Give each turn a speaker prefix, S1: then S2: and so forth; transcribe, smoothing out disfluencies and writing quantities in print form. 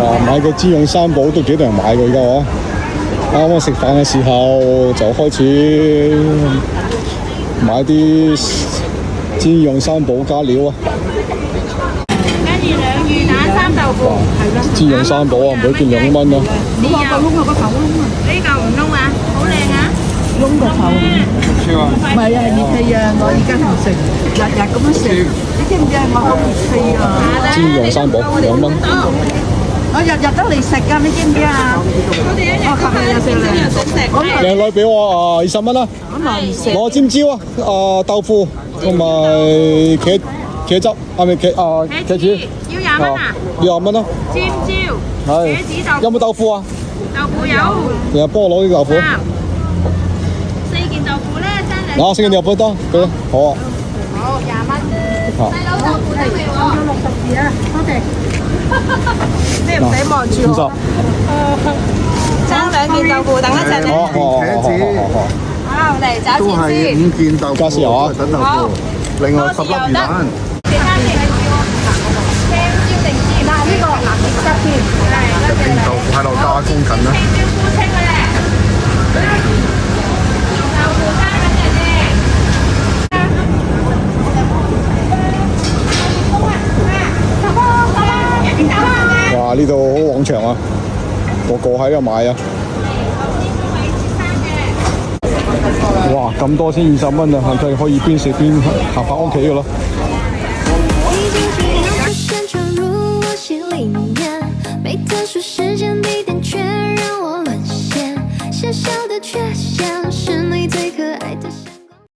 S1: 哇！買個煎釀三寶都幾多人買㗎而家喎。啱啱食飯嘅時候就開始買啲煎釀三寶加料啊！
S2: 跟住兩魚蛋三豆腐，
S1: 煎釀三寶啊，每件2蚊啊！
S2: 呢嚿唔燶啊，好靚啊！
S3: 燶個頭，唔係啊，熱氣啊！我而家唔食，日日咁樣食，你知唔知啊？我好熱氣啊！
S1: 煎釀三寶2蚊。
S3: 我日日都嚟食㗎，你知唔知啊？我琴日又食2，
S1: 靚女俾我20蚊啦，
S3: 我唔食。
S1: 攞尖椒啊，豆腐同埋茄汁，係咪茄子？
S2: 要20蚊啊！
S1: 要20蚊啦。
S2: 尖椒、
S1: 係
S2: 茄子豆腐
S1: 有冇豆腐啊？
S2: 豆腐有。
S1: 你幫我攞啲豆腐。
S2: 4件豆腐咧，真係。
S1: 4件豆腐得，俾啦，好啊。
S2: 好20蚊。
S1: 好。
S2: 細佬豆腐得未喎
S3: 60字啊，多謝。
S2: 你唔使望住我。爭2件豆腐，等一陣咧。好，嚟找
S4: 都係
S2: 錢先。
S4: 5件豆腐，
S1: 加豉油啊
S4: 等豆腐，另外10粒魚蛋。
S2: 其他嘅係要青椒定尖？嗱呢個藍色添，係多謝你。
S4: 豆腐喺度加工緊啦。
S2: 青椒菇青嘅咧，豆腐加緊嘅啫。
S1: 哇！呢度好旺場啊，個個喺度買啊。哇！咁多先20蚊啊，係咪可以邊食邊行返屋企㗎啦？
S5: 已经主动出现闯入我心里面，没特殊时间地点却让我沦陷，小小的缺陷。